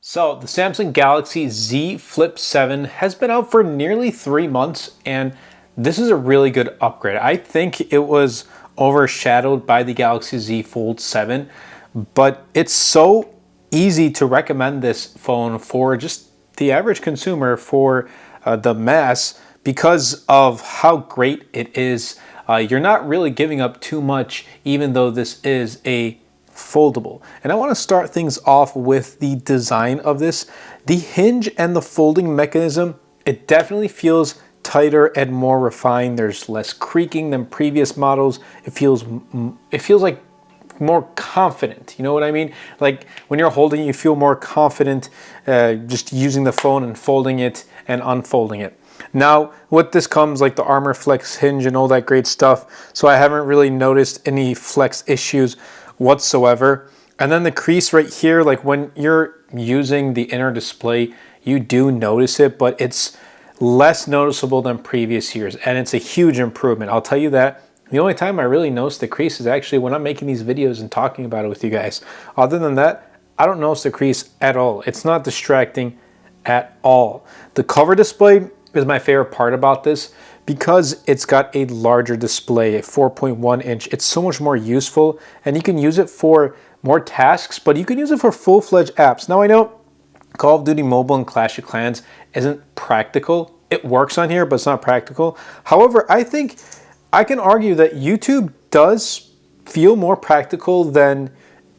So the Samsung Galaxy Z Flip 7 has been out for nearly 3 months, and this is a really good upgrade. I think it was overshadowed by the Galaxy Z Fold 7, but it's so easy to recommend this phone for just the average consumer, for the mass, because of how great it is. You're not really giving up too much, even though this is a foldable. And I want to start things off with the design of this. The hinge and the folding mechanism, it definitely feels tighter and more refined. There's less creaking than previous models. It feels like more confident. You know what I mean? Like when you're holding it, you feel more confident just using the phone and folding it and unfolding it. Now, with this comes like the Armor Flex hinge and all that great stuff, so I haven't really noticed any flex issues whatsoever. And then the crease right here, like when you're using the inner display, you do notice it, but it's less noticeable than previous years, and it's a huge improvement. I'll tell you that. The only time I really notice the crease is actually when I'm making these videos and talking about it with you guys. Other than that, I don't notice the crease at all. It's not distracting at all. The cover display is my favorite part about this because it's got a larger display, a 4.1 inch. It's so much more useful, and you can use it for more tasks, but you can use it for full-fledged apps. Now I know Call of Duty Mobile and Clash of Clans isn't practical. It works on here, but it's not practical. However, I think I can argue that YouTube does feel more practical than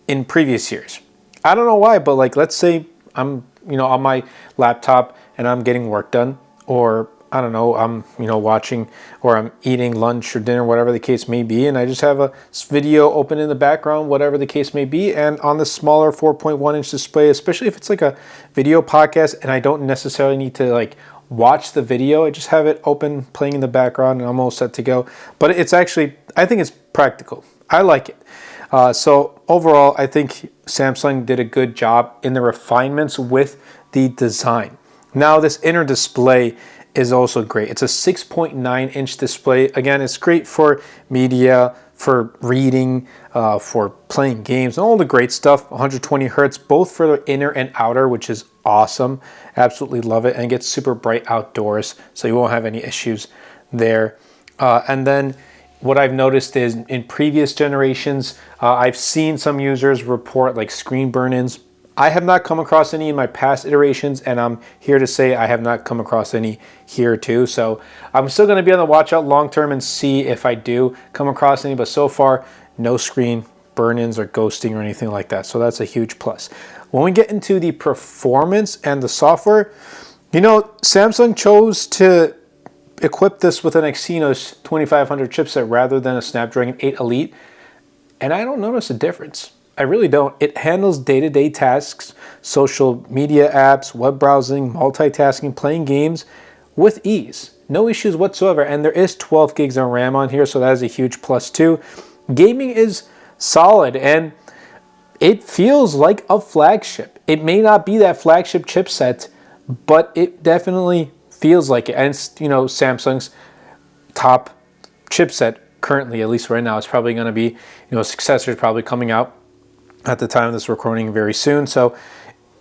in previous years. I don't know why, but like, let's say I'm, on my laptop and I'm getting work done, or I don't know, I'm, watching, or I'm eating lunch or dinner, whatever the case may be, and I just have a video open in the background, whatever the case may be, and on the smaller 4.1 inch display, especially if it's like a video podcast and I don't necessarily need to like watch the video, I just have it open, playing in the background, and I'm all set to go. But it's actually, I think it's practical. I like it. So overall, I think Samsung did a good job in the refinements with the design. Now this inner display is also great. It's a 6.9 inch display. Again, it's great for media, for reading, for playing games, and all the great stuff. 120 hertz, both for the inner and outer, which is awesome. Absolutely love it. And it gets super bright outdoors, so you won't have any issues there. And then what I've noticed is in previous generations, I've seen some users report like screen burn-ins. I have not come across any in my past iterations, and I'm here to say I have not come across any here too. So I'm still going to be on the watch out long term and see if I do come across any, but so far no screen burn-ins or ghosting or anything like that. So that's a huge plus. When we get into the performance and the software, Samsung chose to equip this with an Exynos 2500 chipset rather than a Snapdragon 8 Elite, and I don't notice a difference. I really don't. It handles day-to-day tasks, social media apps, web browsing, multitasking, playing games with ease. No issues whatsoever. And there is 12 gigs of RAM on here, so that is a huge plus too. Gaming is solid, and it feels like a flagship. It may not be that flagship chipset, but it definitely feels like it. And it's, Samsung's top chipset currently, at least right now. It's probably going to be, a successor is probably coming out at the time of this recording very soon, so,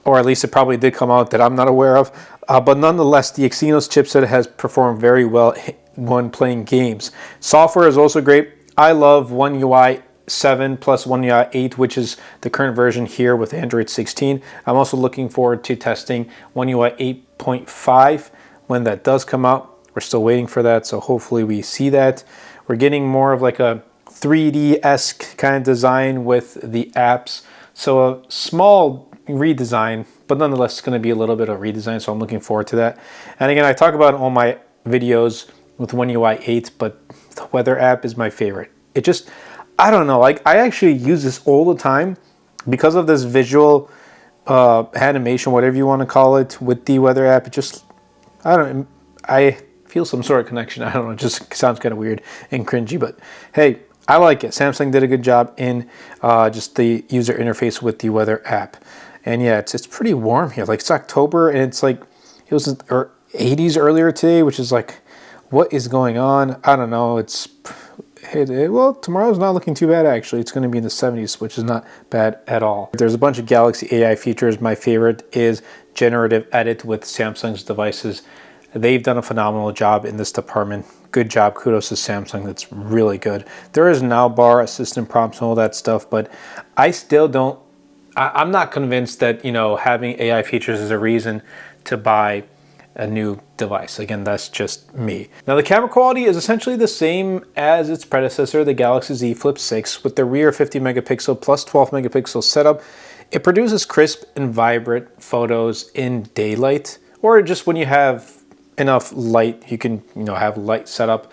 or at least it probably did come out that I'm not aware of, but nonetheless, the Exynos chipset has performed very well when playing games. Software is also great. I love One UI 7 plus One UI 8, which is the current version here with Android 16. I'm also looking forward to testing One UI 8.5 when that does come out. We're still waiting for that, so hopefully we see that. We're getting more of like a 3D-esque kind of design with the apps. So a small redesign, but nonetheless it's going to be a little bit of redesign, so I'm looking forward to that. And again, I talk about all my videos with One UI 8, but the weather app is my favorite. It just, I don't know, like I actually use this all the time because of this visual animation, whatever you want to call it, with the weather app. It just, I feel some sort of connection. I don't know, it just sounds kind of weird and cringy, but hey, I like it. Samsung did a good job in just the user interface with the weather app. And yeah, it's pretty warm here. Like it's October, and it's like, it was 80s earlier today, which is like, what is going on? I don't know. It's Well, tomorrow's not looking too bad, actually. It's going to be in the 70s, which is not bad at all. There's a bunch of Galaxy AI features. My favorite is generative edit with Samsung's devices. They've done a phenomenal job in this department. Good job. Kudos to Samsung. That's really good. There is now bar assistant prompts and all that stuff, but I still don't, I'm not convinced that, you know, having AI features is a reason to buy a new device. Again, that's just me. Now, the camera quality is essentially the same as its predecessor, the Galaxy Z Flip 6, with the rear 50 megapixel plus 12 megapixel setup. It produces crisp and vibrant photos in daylight, or just when you have enough light, you can, you know, have light set up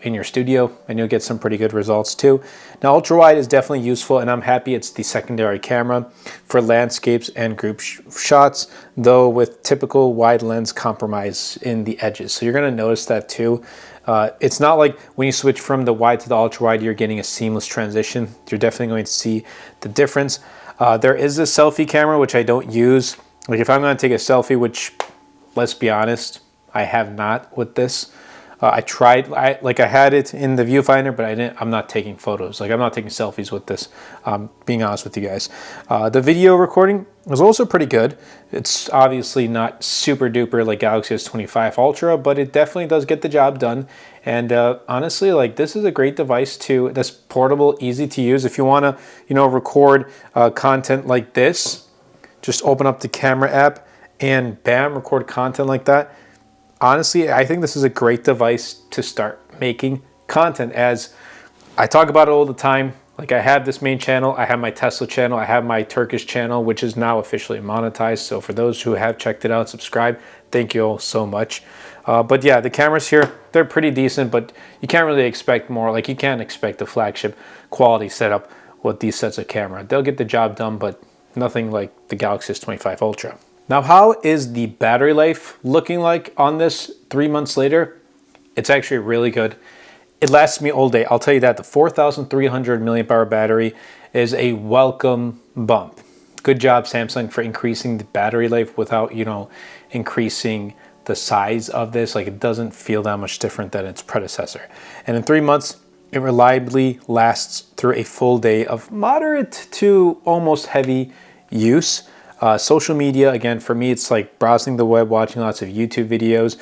in your studio and you'll get some pretty good results too. Now, ultra wide is definitely useful, and I'm happy it's the secondary camera for landscapes and group shots, though with typical wide lens compromise in the edges. So you're going to notice that too. It's not like when you switch from the wide to the ultra wide, you're getting a seamless transition. You're definitely going to see the difference. There is a selfie camera, which I don't use. Like if I'm going to take a selfie, which, let's be honest, I have not with this. I tried, I had it in the viewfinder, but I'm not taking photos. Like I'm not taking selfies with this, being honest with you guys. The video recording was also pretty good. It's obviously not super duper like Galaxy S25 Ultra, but it definitely does get the job done. And honestly, like this is a great device that's portable, easy to use. If you want to, you know, record content like this, just open up the camera app and bam, record content like that. Honestly, I think this is a great device to start making content. As I talk about it all the time, like I have this main channel, I have my Tesla channel, I have my Turkish channel, which is now officially monetized. So for those who have checked it out, subscribe, thank you all so much. But yeah, the cameras here, they're pretty decent, but you can't really expect more. Like you can't expect a flagship quality setup with these sets of camera. They'll get the job done, but nothing like the Galaxy S25 Ultra. Now, how is the battery life looking like on this 3 months later? It's actually really good. It lasts me all day. I'll tell you that. The 4,300 milliamp hour battery is a welcome bump. Good job, Samsung, for increasing the battery life without, you know, increasing the size of this. Like it doesn't feel that much different than its predecessor. And in 3 months, it reliably lasts through a full day of moderate to almost heavy use. Social media, again, for me, it's like browsing the web, watching lots of YouTube videos,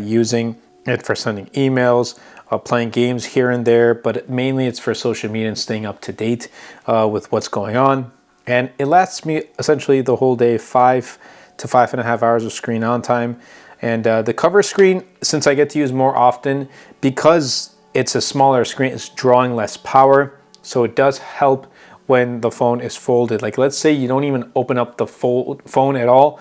using it for sending emails, playing games here and there, but mainly it's for social media and staying up to date with what's going on. And it lasts me essentially the whole day, 5 to 5.5 hours of screen on time. And the cover screen, since I get to use more often, because it's a smaller screen, it's drawing less power. So it does help when the phone is folded. Like let's say you don't even open up the phone at all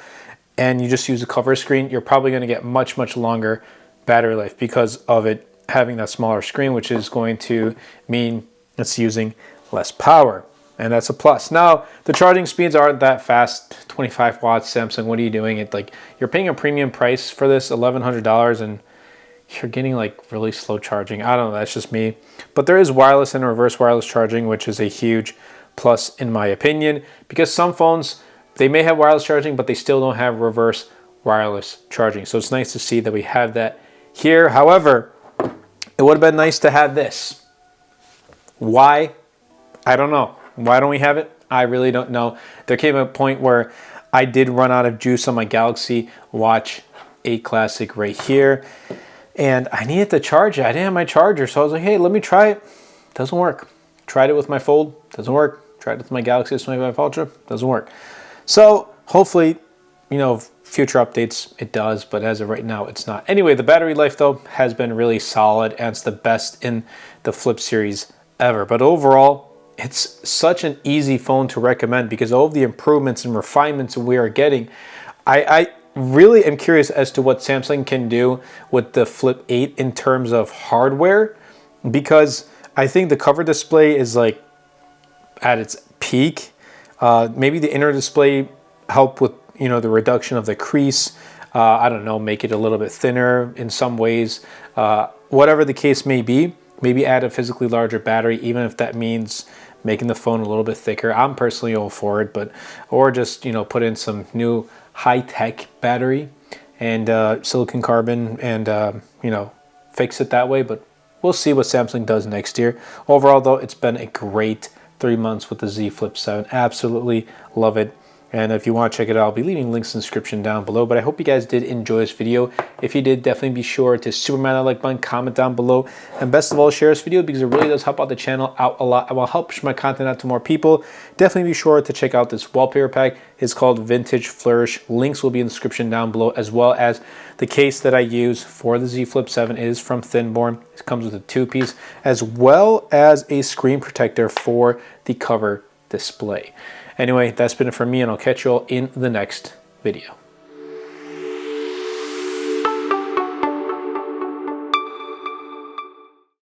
and you just use a cover screen, you're probably going to get much longer battery life because of it having that smaller screen, which is going to mean it's using less power, and that's a plus. Now, the charging speeds aren't that fast. 25 watts, Samsung, what are you doing? It like you're paying a premium price for this, $1,100, and you're getting like really slow charging. I don't know, that's just me. But there is wireless and reverse wireless charging, which is a huge plus in my opinion, because some phones, they may have wireless charging, but they still don't have reverse wireless charging. So it's nice to see that we have that here. However, it would have been nice to have this. Why? I don't know. Why don't we have it? I really don't know. There came a point where I did run out of juice on my Galaxy Watch 8 Classic right here, and I needed to charge it. I didn't have my charger, so I was like, hey, let me try it. Doesn't work. Tried it with my Fold, doesn't work. Tried it with my Galaxy S25 Ultra, doesn't work. So hopefully, you know, future updates, it does, but as of right now, it's not. Anyway, the battery life though has been really solid, and it's the best in the Flip series ever. But overall, it's such an easy phone to recommend because all of the improvements and refinements we are getting. I really am curious as to what Samsung can do with the Flip 8 in terms of hardware, because I think the cover display is like at its peak. Maybe the inner display help with, you know, the reduction of the crease. I don't know, make it a little bit thinner in some ways. Whatever the case may be, maybe add a physically larger battery, even if that means making the phone a little bit thicker. I'm personally all for it, but or just, you know, put in some new high-tech battery and silicon carbon and you know, fix it that way. But we'll see what Samsung does next year. Overall, though, it's been a great 3 months with the Z Flip 7. Absolutely love it. And if you want to check it out, I'll be leaving links in the description down below. But I hope you guys did enjoy this video. If you did, definitely be sure to superman that like button, comment down below, and best of all, share this video because it really does help out the channel out a lot. It will help push my content out to more people. Definitely be sure to check out this wallpaper pack. It's called Vintage Flourish. Links will be in the description down below, as well as the case that I use for the Z Flip 7 is from Thinborn. It comes with a 2-piece, as well as a screen protector for the cover display. Anyway, that's been it for me, and I'll catch you all in the next video.